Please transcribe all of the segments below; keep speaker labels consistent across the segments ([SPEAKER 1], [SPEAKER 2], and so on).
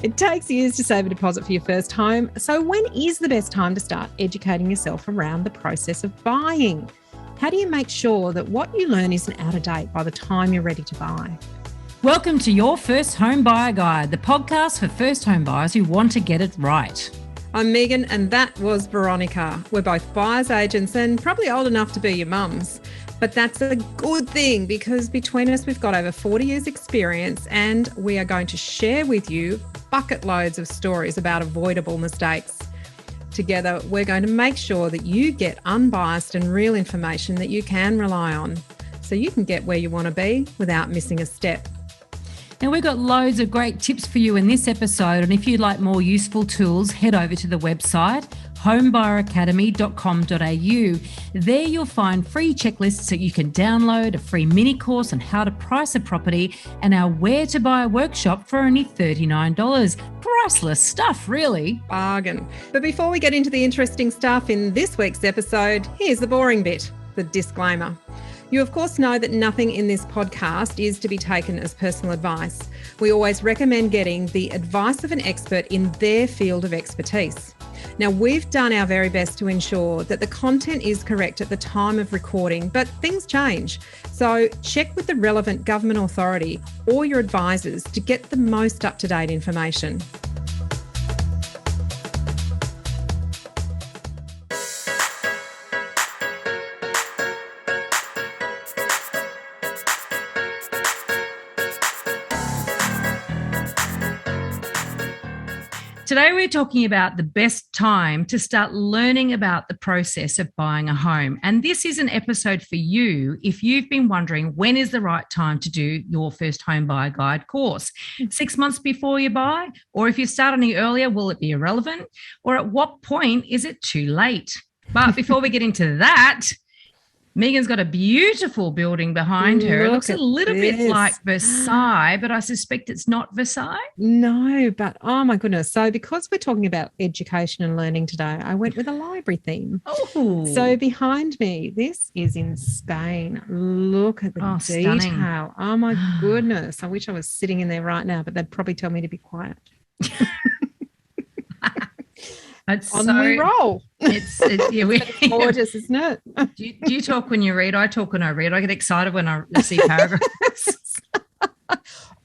[SPEAKER 1] It takes years to save a deposit for your first home. So when is the best time to start educating yourself around the process of buying? How do you make sure that what you learn isn't out of date by the time you're ready to buy?
[SPEAKER 2] Welcome to Your First Home Buyer Guide, the podcast for first home buyers who want to get it right.
[SPEAKER 1] I'm Megan and that was Veronica. We're both buyer's agents and probably old enough to be your mums. But that's a good thing because between us, we've got over 40 years experience and we are going to share with you bucket loads of stories about avoidable mistakes. Together, we're going to make sure that you get unbiased and real information that you can rely on so you can get where you want to be without missing a step.
[SPEAKER 2] Now, we've got loads of great tips for you in this episode, and if you'd like more useful tools, head over to the website homebuyeracademy.com.au. There you'll find free checklists that you can download, a free mini course on how to price a property, and our Where to Buy workshop for only $39. Priceless stuff, really.
[SPEAKER 1] Bargain. But before we get into the interesting stuff in this week's episode, here's the boring bit, the disclaimer. You, of course, know that nothing in this podcast is to be taken as personal advice. We always recommend getting the advice of an expert in their field of expertise. Now, we've done our very best to ensure that the content is correct at the time of recording, but things change. So check with the relevant government authority or your advisors to get the most up-to-date information.
[SPEAKER 2] Today, we're talking about the best time to start learning about the process of buying a home. And this is an episode for you if you've been wondering when is the right time to do your first home buyer guide course. 6 months before you buy, or if you start any earlier, will it be irrelevant? Or at what point is it too late? But before we get into that, Megan's got a beautiful building behind her. It looks a little bit like Versailles, but I suspect it's not Versailles.
[SPEAKER 1] No, but oh my goodness. So because we're talking about education and learning today, I went with a library theme.
[SPEAKER 2] Oh.
[SPEAKER 1] So behind me, this is in Spain. Look at the detail. Stunning. Oh my goodness. I wish I was sitting in there right now, but they'd probably tell me to be quiet.
[SPEAKER 2] It's
[SPEAKER 1] we roll.
[SPEAKER 2] It's
[SPEAKER 1] gorgeous, isn't it?
[SPEAKER 2] Do you talk when you read? I talk when I read. I get excited when I see paragraphs.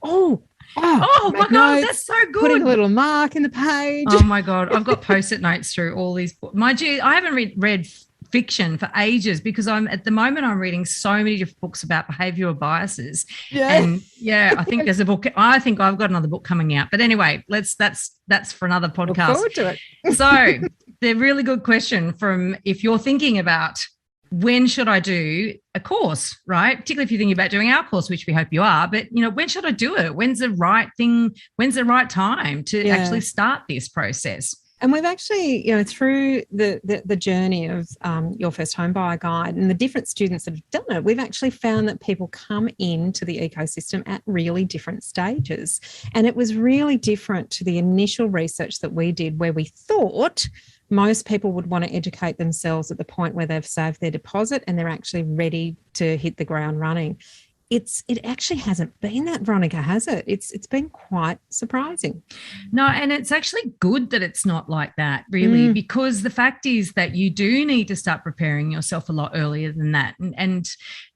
[SPEAKER 1] Oh
[SPEAKER 2] my God, that's so good.
[SPEAKER 1] Putting a little mark in the page.
[SPEAKER 2] Oh my God, I've got post-it notes through all these books. Mind you, I haven't read fiction for ages because I'm reading so many different books about behavioural biases.
[SPEAKER 1] Yeah.
[SPEAKER 2] And I think there's a book. I think I've got another book coming out. But anyway, that's for another podcast.
[SPEAKER 1] Look forward to it.
[SPEAKER 2] So the really good question from if you're thinking about when should I do a course, right? Particularly if you're thinking about doing our course, which we hope you are, but when should I do it? When's the right thing? When's the right time to actually start this process?
[SPEAKER 1] And we've actually, through the journey of Your First Home Buyer Guide and the different students that have done it, we've actually found that people come into the ecosystem at really different stages. And it was really different to the initial research that we did where we thought most people would want to educate themselves at the point where they've saved their deposit and they're actually ready to hit the ground running. It actually hasn't been that, Veronica, has it? It's been quite surprising.
[SPEAKER 2] No, and it's actually good that it's not like that, really, because the fact is that you do need to start preparing yourself a lot earlier than that. And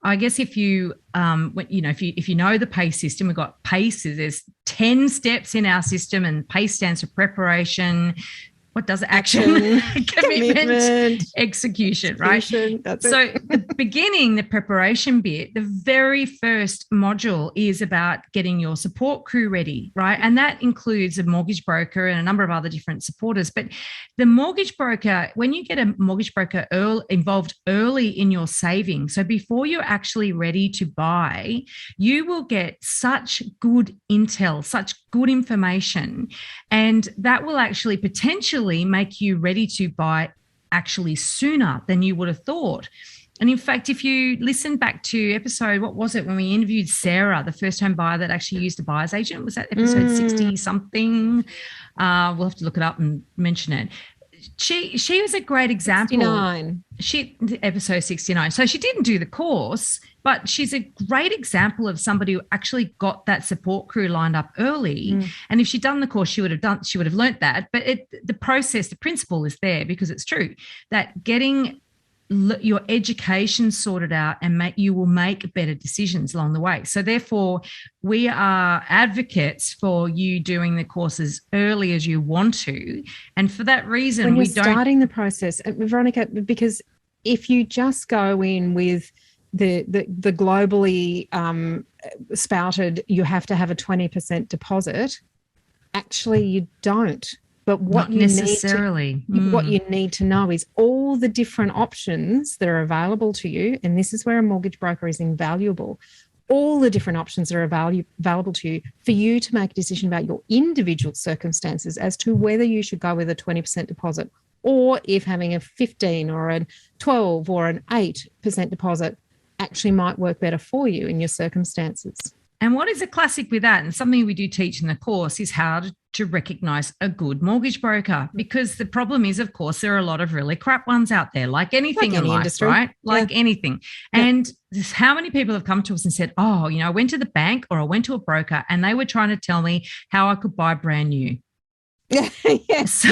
[SPEAKER 2] I guess if you if you know the PACE system, we've got PACE. There's 10 steps in our system, and PACE stands for preparation. What does it? Action, commitment, execution, right?
[SPEAKER 1] That's
[SPEAKER 2] so
[SPEAKER 1] it.
[SPEAKER 2] the beginning, the preparation bit, the very first module is about getting your support crew ready, right? And that includes a mortgage broker and a number of other different supporters. But the mortgage broker, when you get a mortgage broker involved early in your saving, so before you're actually ready to buy, you will get such good intel, such good information, and that will actually potentially make you ready to buy actually sooner than you would have thought. And in fact, if you listen back to episode, what was it, when we interviewed Sarah, the first home buyer that actually used a buyer's agent, was that episode 60 something? We'll have to look it up and mention it. She was a great example.
[SPEAKER 1] 69.
[SPEAKER 2] Episode 69. So she didn't do the course, but she's a great example of somebody who actually got that support crew lined up early. And if she'd done the course, she would have learnt that. But the process, the principle is there, because it's true that getting your education sorted out and you will make better decisions along the way. So therefore, we are advocates for you doing the course as early as you want to. And for that reason,
[SPEAKER 1] when you're starting the process, Veronica, because if you just go in with the globally spouted, you have to have a 20% deposit, actually you don't. But what you need to know is all the different options that are available to you, and this is where a mortgage broker is invaluable, all the different options that are available to you for you to make a decision about your individual circumstances as to whether you should go with a 20% deposit, or if having a 15 or a 12 or an 8% deposit actually might work better for you in your circumstances.
[SPEAKER 2] And what is a classic with that, and something we do teach in the course, is how to recognise a good mortgage broker. Because the problem is, of course, there are a lot of really crap ones out there, like anything in life, industry. Right? Like anything. Yeah. And how many people have come to us and said, oh, I went to the bank or I went to a broker and they were trying to tell me how I could buy brand new.
[SPEAKER 1] Yes.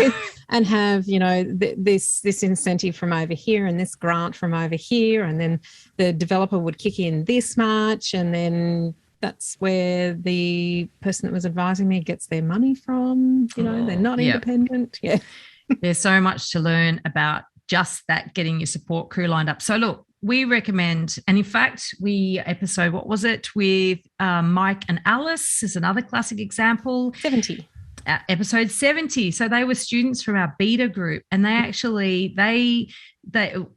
[SPEAKER 1] And have, this incentive from over here and this grant from over here, and then the developer would kick in this much, and then that's where the person that was advising me gets their money from. They're not independent. Yeah.
[SPEAKER 2] There's so much to learn about just that, getting your support crew lined up. So look, we recommend, and in fact, episode, what was it, with Mike and Alice is another classic example.
[SPEAKER 1] 70.
[SPEAKER 2] Episode 70. So they were students from our beta group, and they actually, and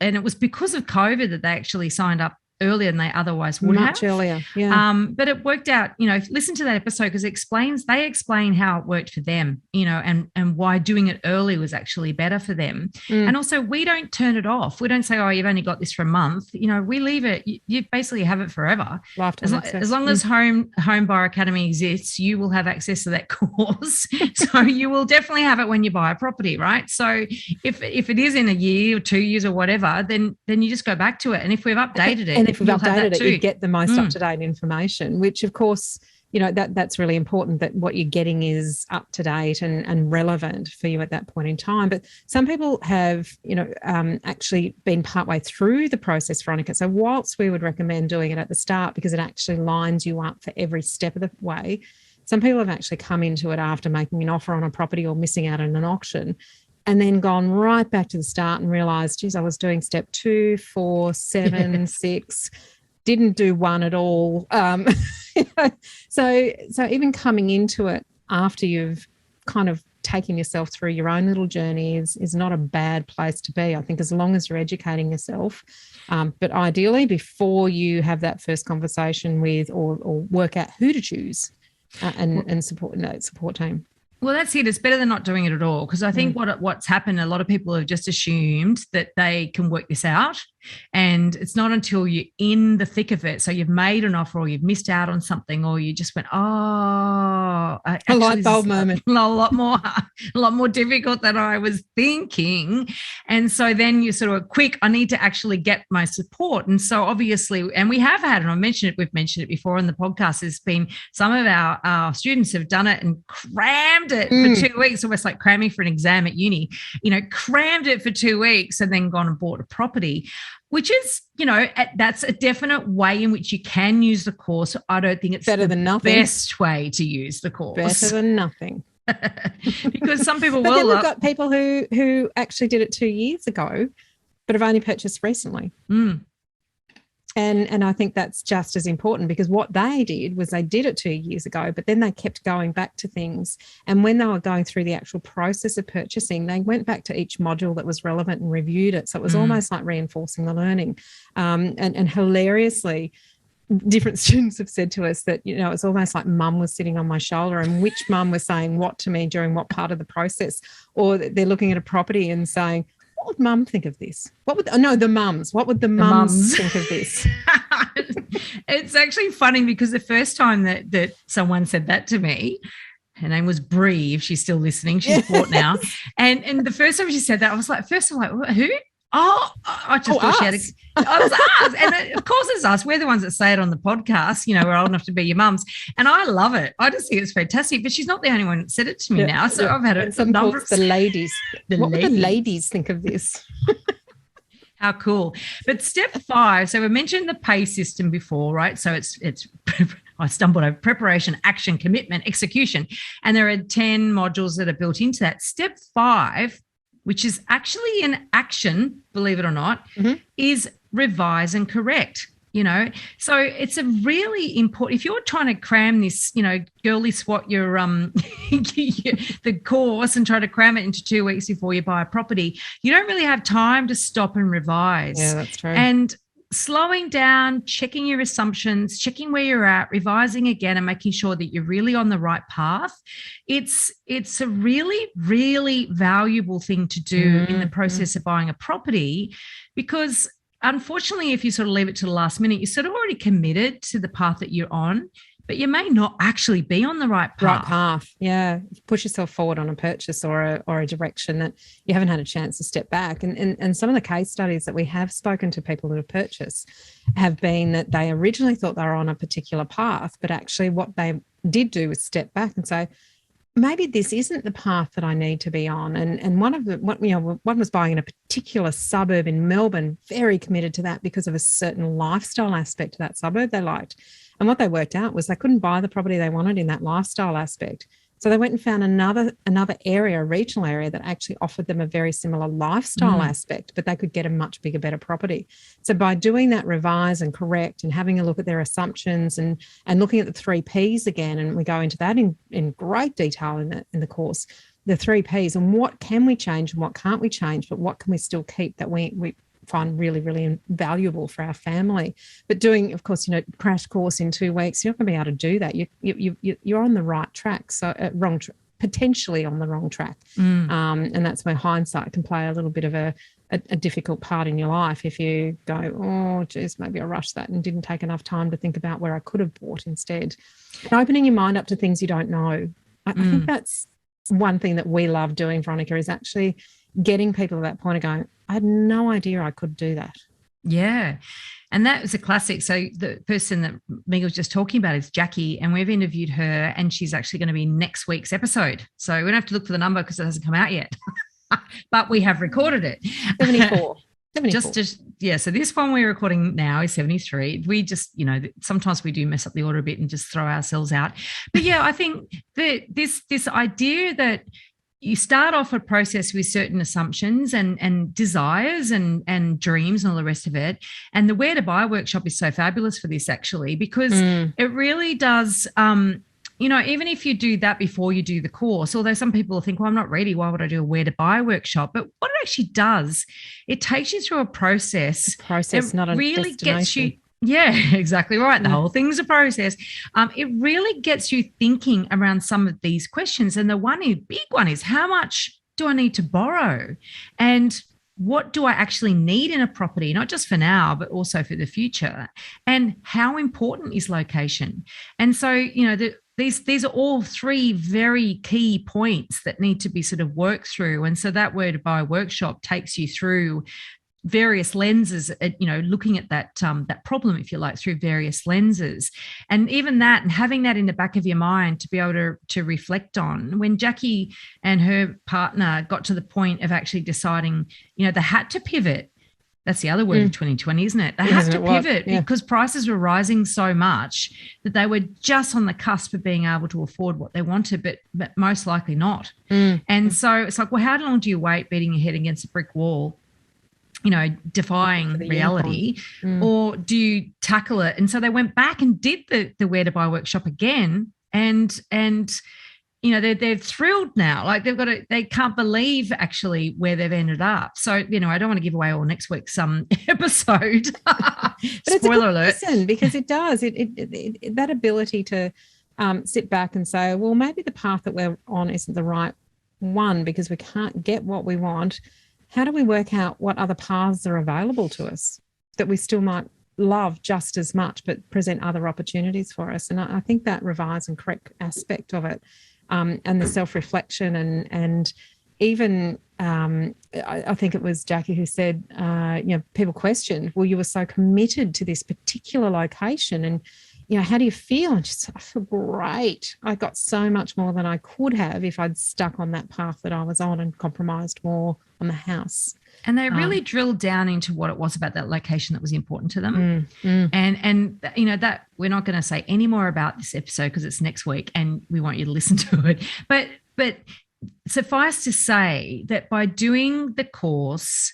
[SPEAKER 2] it was because of COVID that they actually signed up earlier than they otherwise would have.
[SPEAKER 1] Much earlier, yeah.
[SPEAKER 2] But it worked out, listen to that episode, because they explain how it worked for them, and why doing it early was actually better for them. And also, we don't turn it off. We don't say, oh, you've only got this for a month. We leave it. You basically have it forever.
[SPEAKER 1] Lifetime
[SPEAKER 2] as long as Home Buyer Academy exists, you will have access to that course. So you will definitely have it when you buy a property, right? So if it is in a year or 2 years or whatever, then you just go back to it. And if we've updated it,
[SPEAKER 1] and if we've updated it, you get the most up-to-date information, which, of course, that's really important, that what you're getting is up-to-date and relevant for you at that point in time. But some people have, actually been partway through the process, Veronica. So whilst we would recommend doing it at the start because it actually lines you up for every step of the way, some people have actually come into it after making an offer on a property or missing out on an auction, and then gone right back to the start and realised, geez, I was doing step 2, 4, 7, 6, didn't do 1 at all. So even coming into it after you've kind of taken yourself through your own little journey is not a bad place to be, I think, as long as you're educating yourself. But ideally, before you have that first conversation with or work out who to choose and support team.
[SPEAKER 2] Well, that's it. It's better than not doing it at all, because I think what's happened, a lot of people have just assumed that they can work this out, and it's not until you're in the thick of it. So you've made an offer, or you've missed out on something, or you just went, a
[SPEAKER 1] light bulb moment.
[SPEAKER 2] A lot more difficult than I was thinking. And so then you sort of quick, I need to actually get my support. And so obviously, and we have had, and we've mentioned it before on the podcast, there's been some of our students have done it and crammed it for 2 weeks, almost like cramming for an exam at uni, crammed it for 2 weeks and then gone and bought a property, which is, that's a definite way in which you can use the course. I don't think it's
[SPEAKER 1] better than nothing.
[SPEAKER 2] Best way to use the course.
[SPEAKER 1] Better than nothing.
[SPEAKER 2] Because some people
[SPEAKER 1] but then we've got people who actually did it 2 years ago, but have only purchased recently. And I think that's just as important, because what they did was they did it 2 years ago, but then they kept going back to things. And when they were going through the actual process of purchasing, they went back to each module that was relevant and reviewed it. So it was almost like reinforcing the learning. And hilariously, different students have said to us that, it's almost like mum was sitting on my shoulder, and which mum was saying what to me during what part of the process, or they're looking at a property and saying, what would mum think of this? What would the mums think of this?
[SPEAKER 2] It's actually funny, because the first time that someone said that to me, Her name was Bree, if she's still listening. She's bought now. And the first time she said that, I was like, first of all, like, who? Oh, I just thought she had I was us. And of course it's us. We're the ones that say it on the podcast. We're old enough to be your mums. And I love it. I just think it's fantastic. But she's not the only one that said it to me now. So I've had a number of
[SPEAKER 1] the ladies. What would the ladies think of this?
[SPEAKER 2] How cool. But step 5, so we mentioned the PACE system before, right? So it's I stumbled over preparation, action, commitment, execution. And there are 10 modules that are built into that. Step 5, which is actually an action, believe it or not, is revise and correct. So it's a really important, if you're trying to cram this, girly swat your the course and try to cram it into 2 weeks before you buy a property, you don't really have time to stop and revise.
[SPEAKER 1] Yeah, that's true.
[SPEAKER 2] And slowing down, checking your assumptions, checking where you're at, revising again, and making sure that you're really on the right path. It's a really, really valuable thing to do in the process of buying a property, because unfortunately, if you sort of leave it to the last minute, you're sort of already committed to the path that you're on, but you may not actually be on the right path.
[SPEAKER 1] Yeah. Push yourself forward on a purchase or a direction that you haven't had a chance to step back. And some of the case studies that we have spoken to people that have purchased have been that they originally thought they were on a particular path, but actually what they did do was step back and say, maybe this isn't the path that I need to be on. And one was buying in a particular suburb in Melbourne, very committed to that because of a certain lifestyle aspect to that suburb they liked. And what they worked out was they couldn't buy the property they wanted in that lifestyle aspect. So they went and found another area, a regional area, that actually offered them a very similar lifestyle aspect, but they could get a much bigger, better property. So by doing that revise and correct and having a look at their assumptions and looking at the 3 Ps again, and we go into that in great detail in the course, the 3 Ps and what can we change and what can't we change, but what can we still keep that we find really, really valuable for our family. But doing, of course, crash course in 2 weeks, you're not going to be able to do that. You're on the right track, so potentially on the wrong track. And that's where hindsight can play a little bit of a difficult part in your life if you go, oh, geez, maybe I rushed that and didn't take enough time to think about where I could have bought instead. And opening your mind up to things you don't know. I think that's one thing that we love doing, Veronica, is actually getting people to that point of going, I had no idea I could do that.
[SPEAKER 2] Yeah. And that was a classic. So the person that Megan was just talking about is Jackie, and we've interviewed her, and she's actually going to be next week's episode. So we don't have to look for the number because it hasn't come out yet, but we have recorded it.
[SPEAKER 1] 74.
[SPEAKER 2] So this one we're recording now is 73. We just, sometimes we do mess up the order a bit and just throw ourselves out. But yeah, I think that this idea that you start off a process with certain assumptions and desires and dreams and all the rest of it. And the Where to Buy workshop is so fabulous for this, actually, because it really does, even if you do that before you do the course, although some people think, well, I'm not ready, why would I do a Where to Buy workshop? But what it actually does, it takes you through a process.
[SPEAKER 1] Not a really destination.
[SPEAKER 2] Gets you. Yeah, exactly right. The whole thing's a process. It really gets you thinking around some of these questions. And the big one is, how much do I need to borrow? And what do I actually need in a property, not just for now, but also for the future? And how important is location? And so, these are all 3 very key points that need to be sort of worked through. And so that Where to Buy workshop takes you through various lenses, looking at that problem, if you like, through various lenses. And even that, and having that in the back of your mind to be able to reflect on. When Jackie and her partner got to the point of actually deciding, they had to pivot. That's the other word of 2020, isn't it? They had to pivot because prices were rising so much that they were just on the cusp of being able to afford what they wanted, but most likely not. And so it's like, well, how long do you wait beating your head against a brick wall, defying reality, or do you tackle it? And so they went back and did the Where to Buy workshop again, and they're thrilled now. Like they can't believe actually where they've ended up. So I don't want to give away all next week's episode. Spoiler alert!
[SPEAKER 1] Because it does it that ability to sit back and say, well, maybe the path that we're on isn't the right one because we can't get what we want. How do we work out what other paths are available to us that we still might love just as much but present other opportunities for us? And I think that revise and correct aspect of it and the self-reflection and even I think it was Jackie who said, people questioned, well, you were so committed to this particular location and, how do you feel? And she said, I feel great. I got so much more than I could have if I'd stuck on that path that I was on and compromised more on the house.
[SPEAKER 2] And they really drilled down into what it was about that location that was important to them. And that we're not going to say any more about this episode because it's next week and we want you to listen to it. But suffice to say that by doing the course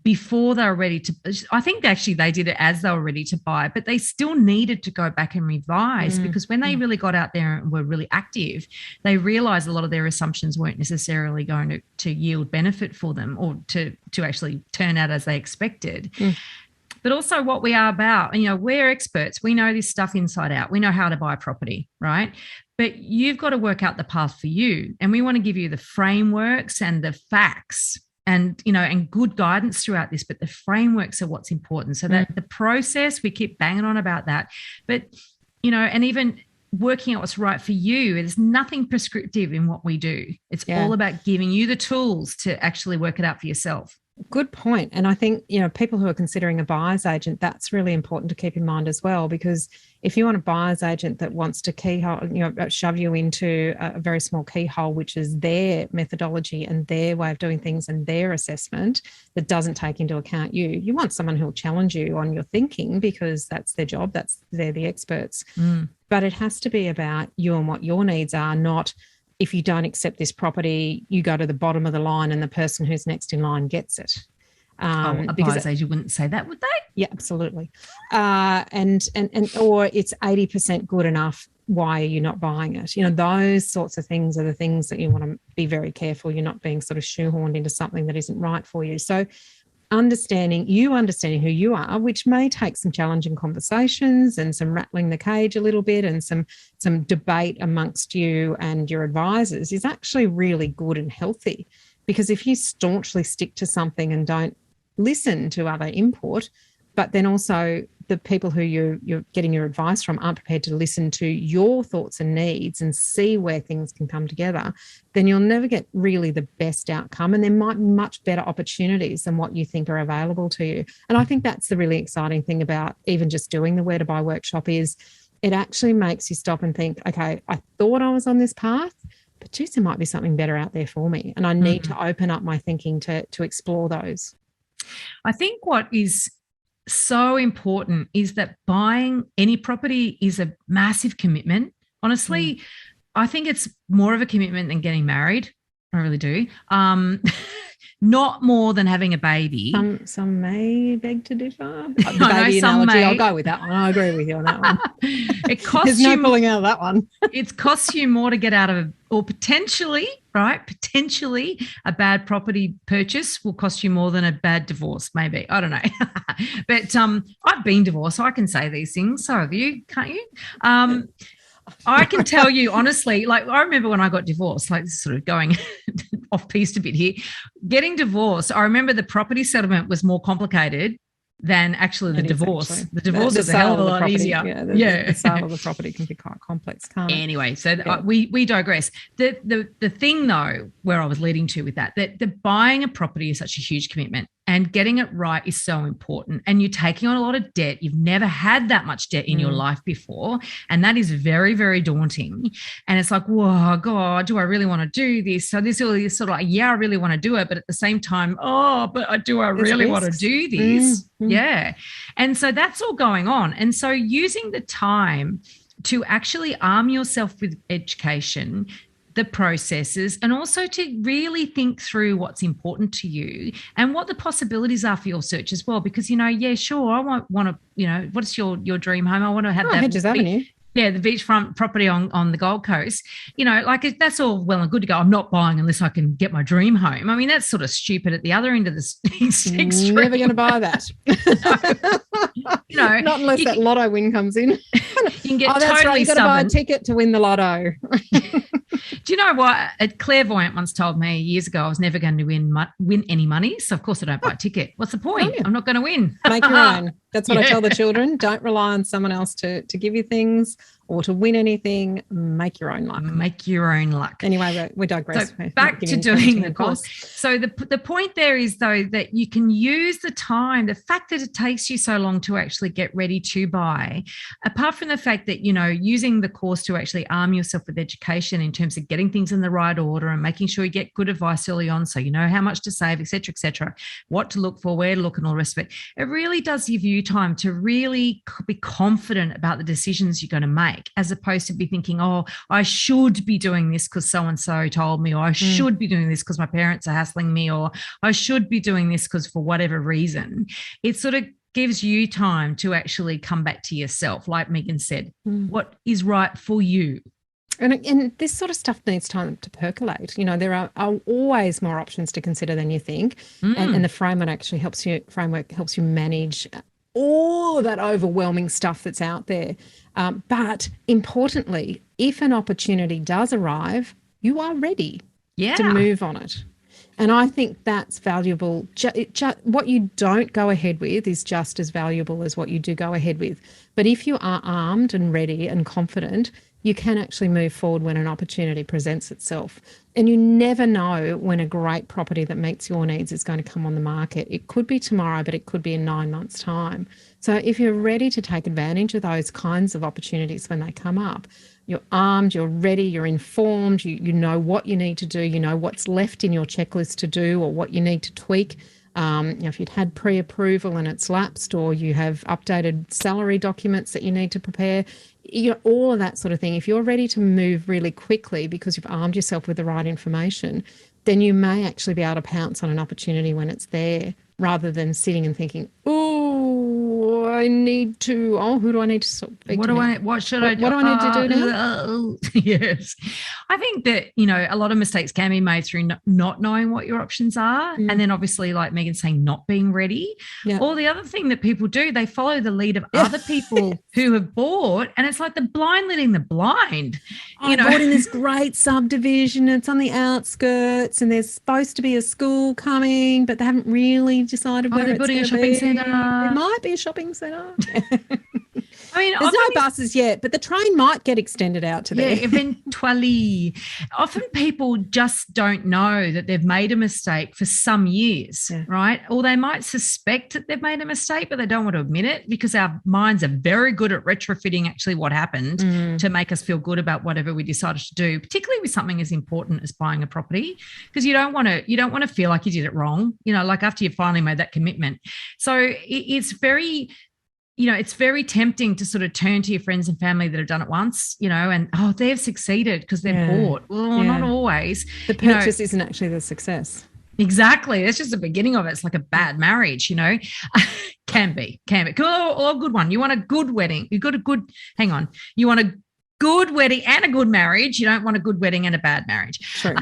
[SPEAKER 2] before they were ready to, I think actually they did it as they were ready to buy, but they still needed to go back and revise because when they really got out there and were really active, they realized a lot of their assumptions weren't necessarily going to yield benefit for them or to actually turn out as they expected. But also what we are about, we're experts. We know this stuff inside out. We know how to buy property, right? But you've got to work out the path for you. And we want to give you the frameworks and the facts and good guidance throughout this, but the frameworks are what's important. So that the process, we keep banging on about that, but, and even working out what's right for you, there's nothing prescriptive in what we do. It's all about giving you the tools to actually work it out for yourself.
[SPEAKER 1] Good point. And I think, people who are considering a buyer's agent, that's really important to keep in mind as well, because if you want a buyer's agent that wants to keyhole, shove you into a very small keyhole, which is their methodology and their way of doing things and their assessment that doesn't take into account you want someone who'll challenge you on your thinking because that's their job. They're the experts. But it has to be about you and what your needs are, not if you don't accept this property, you go to the bottom of the line and the person who's next in line gets it.
[SPEAKER 2] A buyer's agent wouldn't say that, would they?
[SPEAKER 1] Yeah, absolutely. And or it's 80% good enough. Why are you not buying it? Those sorts of things are the things that you want to be very careful. You're not being sort of shoehorned into something that isn't right for you. So understanding who you are, which may take some challenging conversations and some rattling the cage a little bit and some debate amongst you and your advisors, is actually really good and healthy. Because if you staunchly stick to something and don't listen to other input, but then also the people who you're getting your advice from aren't prepared to listen to your thoughts and needs and see where things can come together, then you'll never get really the best outcome. And there might be much better opportunities than what you think are available to you. And I think that's the really exciting thing about even just doing the Where to Buy workshop is it actually makes you stop and think, okay, I thought I was on this path, but geez, there might be something better out there for me. And I need to open up my thinking to explore those.
[SPEAKER 2] I think what is so important is that buying any property is a massive commitment. Honestly, I think it's more of a commitment than getting married. I really do. Not more than having a baby.
[SPEAKER 1] Some may beg to differ. The baby analogy, I'll go with that one. I agree with you on that one.
[SPEAKER 2] It costs
[SPEAKER 1] There's no pulling out of that one.
[SPEAKER 2] It costs you more to get out of, or potentially a bad property purchase will cost you more than a bad divorce, maybe. I don't know. But I've been divorced, so I can say these things. So have you, can't you? I can tell you honestly, like I remember when I got divorced, like sort of going off piste a bit here, getting divorced, I remember the property settlement was more complicated than actually the divorce.
[SPEAKER 1] Actually.
[SPEAKER 2] The divorce is a hell of a lot easier.
[SPEAKER 1] The sale of the property can be quite complex, can't it?
[SPEAKER 2] Anyway, so we digress. The thing though, where I was leading to with that the buying a property is such a huge commitment and getting it right is so important. And you're taking on a lot of debt. You've never had that much debt in your life before. And that is very, very daunting. And it's like, whoa, God, do I really want to do this? So this is sort of like, yeah, I really want to do it. But at the same time, do I really want to do this? Yeah. And so that's all going on. And so using the time to actually arm yourself with education, the processes, and also to really think through what's important to you and what the possibilities are for your search as well. Because, sure, I want to, what's your dream home? I want to have that.
[SPEAKER 1] Hedges Avenue.
[SPEAKER 2] Yeah, the beachfront property on the Gold Coast. That's all well and good to go. I'm not buying unless I can get my dream home. I mean, that's sort of stupid at the other end of the extreme.
[SPEAKER 1] Never going to buy that. Not unless that lotto win comes in.
[SPEAKER 2] You can get totally
[SPEAKER 1] right. You've got to buy a ticket to win the lotto.
[SPEAKER 2] Do you know what? A clairvoyant once told me years ago I was never going to win any money. So, of course, I don't buy a ticket. What's the point? I'm not going to win.
[SPEAKER 1] Make your own. That's what I tell the children. Don't rely on someone else to give you things. or to win anything. Make your own luck.
[SPEAKER 2] Make your own luck.
[SPEAKER 1] Anyway, we digress.
[SPEAKER 2] So back to doing the course. So the point there is, though, that you can use the time, the fact that it takes you so long to actually get ready to buy, apart from the fact that, using the course to actually arm yourself with education in terms of getting things in the right order and making sure you get good advice early on so you know how much to save, et cetera, what to look for, where to look and all the rest of it. It really does give you time to really be confident about the decisions you're going to make, as opposed to be thinking, oh, I should be doing this because so-and-so told me, or I should be doing this because my parents are hassling me, or I should be doing this because for whatever reason. It sort of gives you time to actually come back to yourself, like Megan said, what is right for you.
[SPEAKER 1] And this sort of stuff needs time to percolate. There are always more options to consider than you think. And the framework actually helps you manage all of that overwhelming stuff that's out there. But importantly, if an opportunity does arrive, you are ready to move on it. And I think that's valuable. What you don't go ahead with is just as valuable as what you do go ahead with. But if you are armed and ready and confident, you can actually move forward when an opportunity presents itself. And you never know when a great property that meets your needs is going to come on the market. It could be tomorrow, but it could be in 9 months' time. So if you're ready to take advantage of those kinds of opportunities when they come up, you're armed, you're ready, you're informed, you know what you need to do, you know what's left in your checklist to do or what you need to tweak. If you'd had pre-approval and it's lapsed, or you have updated salary documents that you need to prepare, all of that sort of thing. If you're ready to move really quickly because you've armed yourself with the right information, then you may actually be able to pounce on an opportunity when it's there, rather than sitting and thinking, who do I need to speak to?
[SPEAKER 2] What should I do?
[SPEAKER 1] What do I need to do now?
[SPEAKER 2] Yes. I think that, a lot of mistakes can be made through not knowing what your options are. And then obviously, like Megan saying, not being ready. Yeah. Or the other thing that people do, they follow the lead of other people who have bought, and it's like the blind leading the blind.
[SPEAKER 1] I bought in this great subdivision. It's on the outskirts and there's supposed to be a school coming, but they haven't really decided whether it's
[SPEAKER 2] building a shopping centre.
[SPEAKER 1] It might be a shopping centre. There's
[SPEAKER 2] no
[SPEAKER 1] buses yet, but the train might get extended out to there.
[SPEAKER 2] Yeah, eventually. Often people just don't know that they've made a mistake for some years, right? Or they might suspect that they've made a mistake, but they don't want to admit it, because our minds are very good at retrofitting actually what happened to make us feel good about whatever we decided to do, particularly with something as important as buying a property, because you don't want to feel like you did it wrong, like after you finally made that commitment. So it's very... it's very tempting to sort of turn to your friends and family that have done it once, and, they've succeeded because they've bought. Well, not always.
[SPEAKER 1] The purchase isn't actually the success.
[SPEAKER 2] Exactly. That's just the beginning of it. It's like a bad marriage, Can be. Or a good one. You want a good wedding. You want a good wedding and a good marriage. You don't want a good wedding and a bad marriage.
[SPEAKER 1] True.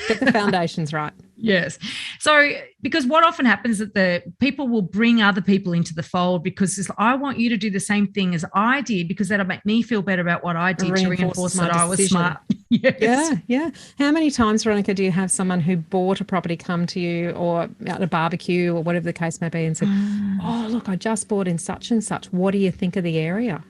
[SPEAKER 1] Get the foundations right.
[SPEAKER 2] Yes. So, because what often happens is that the people will bring other people into the fold, because I want you to do the same thing as I did, because that'll make me feel better about what I did to reinforce that I was smart. Yes.
[SPEAKER 1] Yeah. How many times, Veronica, do you have someone who bought a property come to you, or at a barbecue or whatever the case may be, and said, oh, look, I just bought in such and such. What do you think of the area?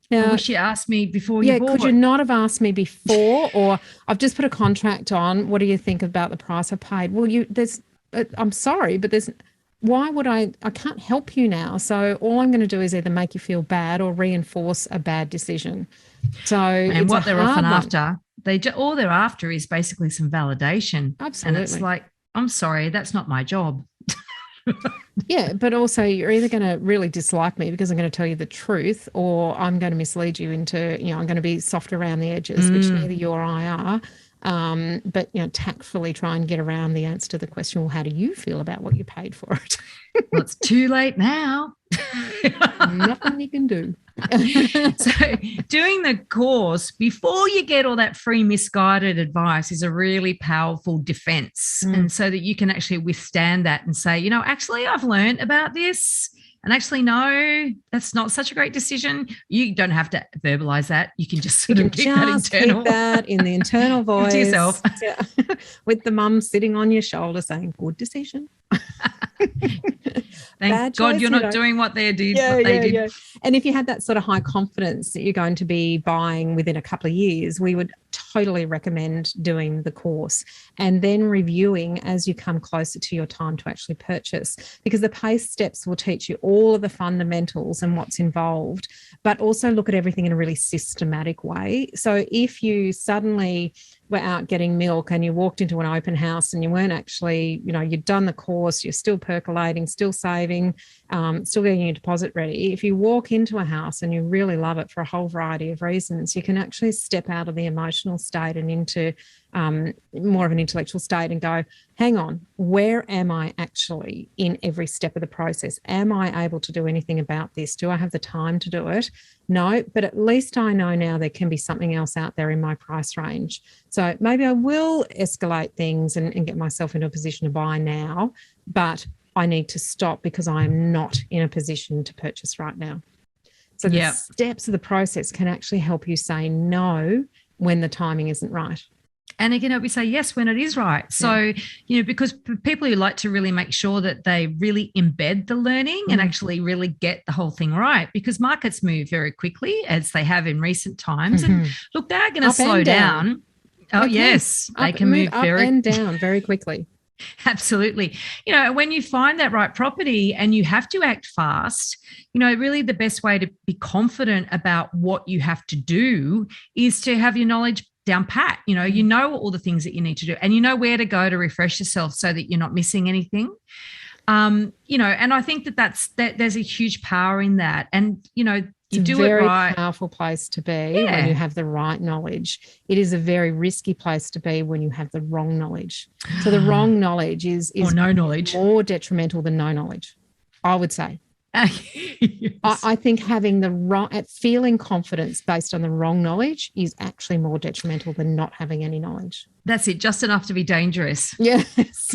[SPEAKER 2] Now, I wish you asked me before you bought.
[SPEAKER 1] Could you not have asked me before? Or I've just put a contract on. What do you think about the price I paid? Well, I'm sorry, but why would I can't help you now. So all I'm going to do is either make you feel bad or reinforce a bad decision. So
[SPEAKER 2] and what they're often after, all they're after is basically some validation.
[SPEAKER 1] Absolutely.
[SPEAKER 2] And it's like, I'm sorry, that's not my job.
[SPEAKER 1] Yeah, but also you're either going to really dislike me because I'm going to tell you the truth, or I'm going to mislead you into, I'm going to be soft around the edges, which neither you or I are. But, tactfully try and get around the answer to the question, well, how do you feel about what you paid for it?
[SPEAKER 2] Well, it's too late now.
[SPEAKER 1] Nothing you can do.
[SPEAKER 2] So doing the course before you get all that free misguided advice is a really powerful defense. And so that you can actually withstand that and say, actually I've learned about this, and actually, no, that's not such a great decision. You don't have to verbalize that. You can just sort of keep that internal.
[SPEAKER 1] Keep that in the internal voice.
[SPEAKER 2] To yourself.
[SPEAKER 1] With the mum sitting on your shoulder saying, good decision.
[SPEAKER 2] Thank God you're not doing what they did.
[SPEAKER 1] Yeah. And if you had that sort of high confidence that you're going to be buying within a couple of years, we would totally recommend doing the course and then reviewing as you come closer to your time to actually purchase, because the PACE steps will teach you all of the fundamentals and what's involved, but also look at everything in a really systematic way. So if you suddenly were out getting milk and you walked into an open house and you weren't actually, you'd done the course, you're still percolating, still saving, still getting your deposit ready. If you walk into a house and you really love it for a whole variety of reasons, you can actually step out of the emotional state and into more of an intellectual state and go, hang on, where am I actually in every step of the process? Am I able to do anything about this? Do I have the time to do it? No, but at least I know now there can be something else out there in my price range. So maybe I will escalate things and get myself into a position to buy now, but I need to stop because I am not in a position to purchase right now. So the steps of the process can actually help you say no when the timing isn't right.
[SPEAKER 2] And it can help you say yes when it is right. So, because people who like to really make sure that they really embed the learning and actually really get the whole thing right, because markets move very quickly as they have in recent times. And look, they're going to slow down. Oh, yes. They can move
[SPEAKER 1] up and down very quickly.
[SPEAKER 2] Absolutely. When you find that right property and you have to act fast, really the best way to be confident about what you have to do is to have your knowledge down pat. You know all the things that you need to do and you know where to go to refresh yourself so that you're not missing anything. And I think that there's a huge power in that. And, you do it right.
[SPEAKER 1] It's a very powerful place to be when you have the right knowledge. It is a very risky place to be when you have the wrong knowledge. So the wrong knowledge is
[SPEAKER 2] or no knowledge,
[SPEAKER 1] more detrimental than no knowledge, I would say.
[SPEAKER 2] Yes.
[SPEAKER 1] I think having feeling confidence based on the wrong knowledge is actually more detrimental than not having any knowledge.
[SPEAKER 2] That's it, just enough to be dangerous.
[SPEAKER 1] Yes.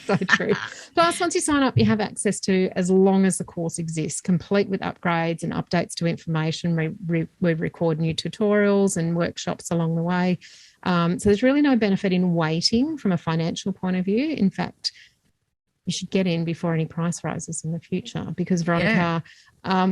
[SPEAKER 1] So true. Plus, once you sign up, you have access to, as long as the course exists, complete with upgrades and updates to information. We record new tutorials and workshops along the way. So there's really no benefit in waiting from a financial point of view. In fact, you should get in before any price rises in the future, because, Veronica,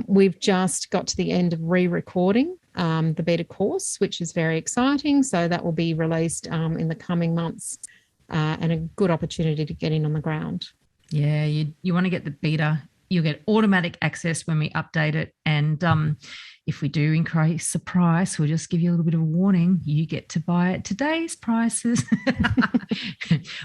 [SPEAKER 1] we've just got to the end of re-recording the beta course, which is very exciting. So that will be released in the coming months. And a good opportunity to get in on the ground.
[SPEAKER 2] Yeah, you want to get the beta. You'll get automatic access when we update it. And if we do increase the price, we'll just give you a little bit of a warning. You get to buy at today's prices.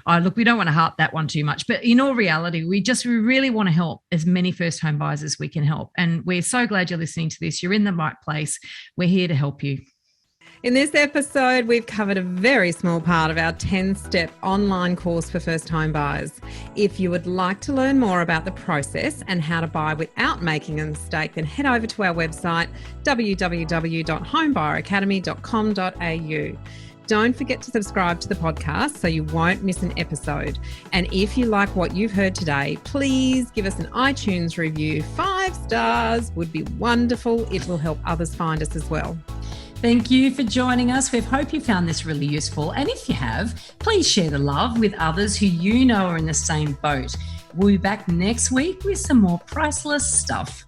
[SPEAKER 2] Look, we don't want to harp that one too much. But in all reality, we really want to help as many first home buyers as we can help. And we're so glad you're listening to this. You're in the right place. We're here to help you.
[SPEAKER 1] In this episode, we've covered a very small part of our 10-step online course for first home buyers. If you would like to learn more about the process and how to buy without making a mistake, then head over to our website, www.homebuyeracademy.com.au. Don't forget to subscribe to the podcast so you won't miss an episode. And if you like what you've heard today, please give us an iTunes review. 5 stars would be wonderful. It will help others find us as well.
[SPEAKER 3] Thank you for joining us. We hope you found this really useful. And if you have, please share the love with others who you know are in the same boat. We'll be back next week with some more priceless stuff.